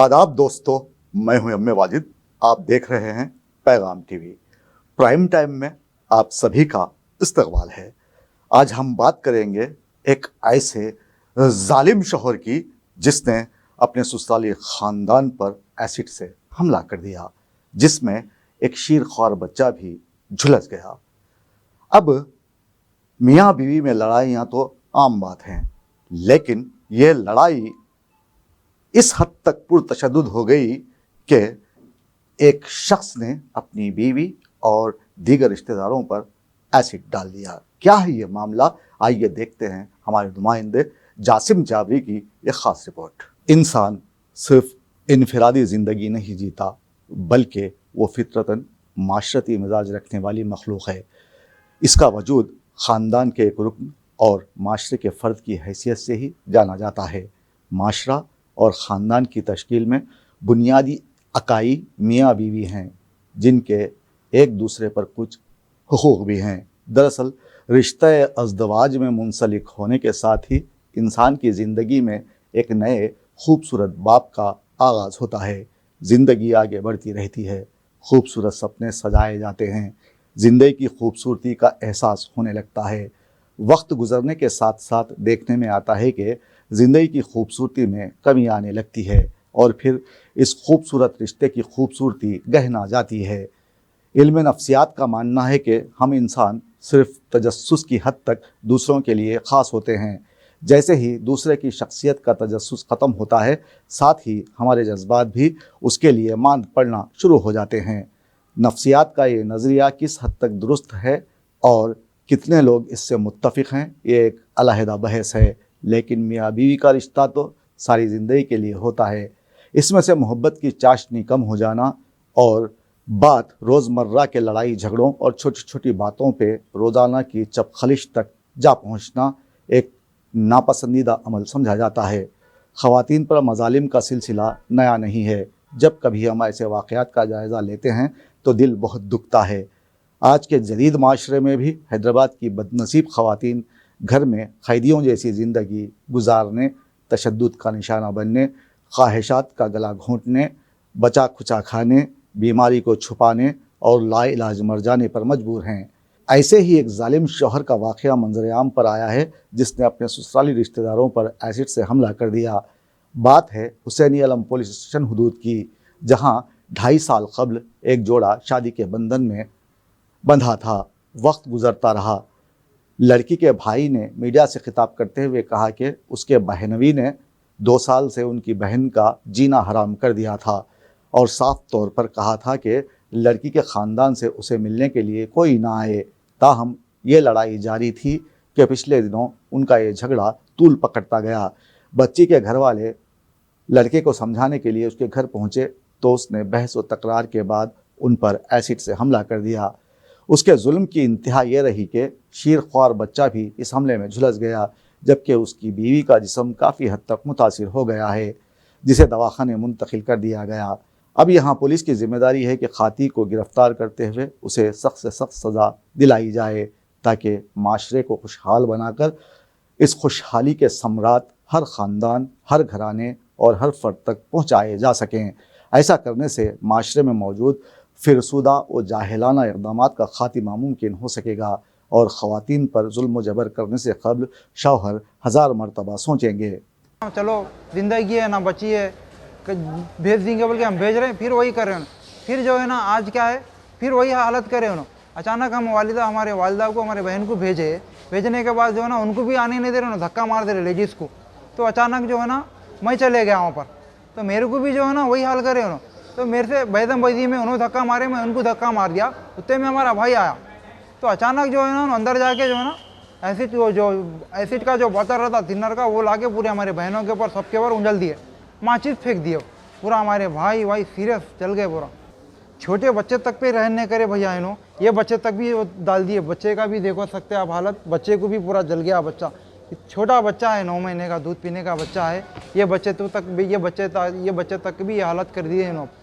आदाब दोस्तों, मैं हूं एम ए वाजिद। आप देख रहे हैं पैगाम टीवी। प्राइम टाइम में आप सभी का इस्तकबाल है। आज हम बात करेंगे एक ऐसे जालिम शौहर की जिसने अपने ससुराली ख़ानदान पर एसिड से हमला कर दिया, जिसमें एक शीरख्वार बच्चा भी झुलस गया। अब मियाँ बीवी में लड़ाइयाँ तो आम बात हैं, लेकिन ये लड़ाई इस हद तक पुरतशद्दुद हो गई कि एक शख्स ने अपनी बीवी और दीगर रिश्तेदारों पर एसिड डाल दिया। क्या है ये मामला, आइए देखते हैं हमारे नुमाइंदे जासिम जाबरी की एक ख़ास रिपोर्ट। इंसान सिर्फ इनफरादी ज़िंदगी नहीं जीता, बल्कि वो फितरतन माशरती मिजाज रखने वाली मखलूक है। इसका वजूद ख़ानदान के एक रुकन और माशरे के फ़र्द की हैसियत से ही जाना जाता है। माशरा और ख़ानदान की तश्कील में बुनियादी अकाई मियाँ बीवी हैं, जिनके एक दूसरे पर कुछ हुकूक भी हैं। दरअसल रिश्ता अज़दवाज में मुंसलिक होने के साथ ही इंसान की ज़िंदगी में एक नए खूबसूरत बाब का आगाज़ होता है। ज़िंदगी आगे बढ़ती रहती है, खूबसूरत सपने सजाए जाते हैं, ज़िंदगी की खूबसूरती का एहसास होने लगता है। वक्त गुज़रने के साथ साथ देखने में आता है कि ज़िंदगी की खूबसूरती में कमी आने लगती है और फिर इस खूबसूरत रिश्ते की खूबसूरती गहना जाती है। इल्म नफ्सियात का मानना है कि हम इंसान सिर्फ तजस्सुस की हद तक दूसरों के लिए ख़ास होते हैं। जैसे ही दूसरे की शख्सियत का तजस्सुस ख़त्म होता है, साथ ही हमारे जज्बात भी उसके लिए मांद पड़ना शुरू हो जाते हैं। नफ्सियात का ये नज़रिया किस हद तक दुरुस्त है और कितने लोग इससे मुत्तफ़िक़ हैं, ये एक अलहदा बहस है। लेकिन मियाँ बीवी का रिश्ता तो सारी ज़िंदगी के लिए होता है। इसमें से मोहब्बत की चाशनी कम हो जाना और बात रोज़मर्रा के लड़ाई झगड़ों और छोटी छोटी बातों पे रोज़ाना की चपखलिश तक जा पहुँचना एक नापसंदीदा अमल समझा जाता है। ख़वातीन पर मज़ालिम का सिलसिला नया नहीं है। जब कभी हम ऐसे वाक़यात का जायज़ा लेते हैं तो दिल बहुत दुखता है। आज के जदीद माशरे में भी हैदराबाद की बदनसीब ख़वातीन घर में क़ैदियों जैसी ज़िंदगी गुजारने, तशद्दुद का निशाना बनने, ख्वाहिशात का गला घोंटने, बचा खुचा खाने, बीमारी को छुपाने और लाइलाज मर जाने पर मजबूर हैं। ऐसे ही एक जालिम शौहर का वाक़या मंजर-ए-आम पर आया है, जिसने अपने ससुराली रिश्तेदारों पर एसिड से हमला कर दिया। बात है हुसैनी आलम पुलिस स्टेशन हदूद की, जहाँ 2.5 साल कबल एक जोड़ा शादी के बंधन में बंधा था। वक्त गुज़रता रहा। लड़की के भाई ने मीडिया से खिताब करते हुए कहा कि उसके बहनवी ने 2 साल से उनकी बहन का जीना हराम कर दिया था और साफ तौर पर कहा था कि लड़की के ख़ानदान से उसे मिलने के लिए कोई ना आए। ताहम ये लड़ाई जारी थी कि पिछले दिनों उनका ये झगड़ा तूल पकड़ता गया। बच्ची के घर वाले लड़के को समझाने के लिए उसके घर पहुँचे तो उसने बहस व तकरार के बाद उन पर एसिड से हमला कर दिया। उसके जुल्म की इंतहा ये रही कि शीरख्वार बच्चा भी इस हमले में झुलस गया, जबकि उसकी बीवी का जिस्म काफ़ी हद तक मुतासिर हो गया है, जिसे दवाखाने मुंतकिल कर दिया गया। अब यहाँ पुलिस की ज़िम्मेदारी है कि खाती को गिरफ़्तार करते हुए उसे सख्त से सख्त सज़ा दिलाई जाए, ताकि माशरे को खुशहाल बनाकर इस खुशहाली के समरात हर ख़ानदान, हर घराने और हर फ़र्द तक पहुँचाए जा सकें। ऐसा करने से माशरे में मौजूद फिरसुदा और जाहिलाना इक़दामात का ख़ात्मा मुमकिन हो सकेगा और ख़वातीन पर जुल्म जबर करने से क़ब्ल शौहर 1000 मरतबा सोचेंगे। चलो ज़िंदगी है ना, बची है, भेज देंगे बोल के हम भेज रहे हैं, फिर वही कर रहे हैं। फिर जो है ना आज क्या है, फिर वही हालत करे उन्होंने। अचानक हम हमारे वालिदा को, हमारे बहन को भेजने के बाद जो है ना उनको भी आने नहीं दे रहे ना, धक्का मार दे रहे लेडीज़ को। तो अचानक जो है ना मैं चले गया वहाँ पर, तो मेरे को भी जो है ना वही हाल करे उन्होंने। तो मेरे से बैदम बैदी में उन्होंने धक्का मारे, मैं उनको धक्का मार दिया। उतने में हमारा भाई आया, तो अचानक जो है ना अंदर जाके जो है ना एसिड का जो बोतल रहता थिनर का, वो लाके पूरे हमारे बहनों के ऊपर, सबके ऊपर उंजल दिए, माचिस फेंक दिए पूरा। हमारे भाई सीरियस चल गए पूरा। छोटे बच्चे तक पे रहने करे भैया इन्हों, ये बच्चे तक भी डाल दिए। बच्चे का भी देखो सकते आप हालत, बच्चे को भी पूरा जल गया बच्चा। छोटा बच्चा है, 9 महीने का दूध पीने का बच्चा है। ये बच्चे तक भी ये हालत कर दिए इन्होंने।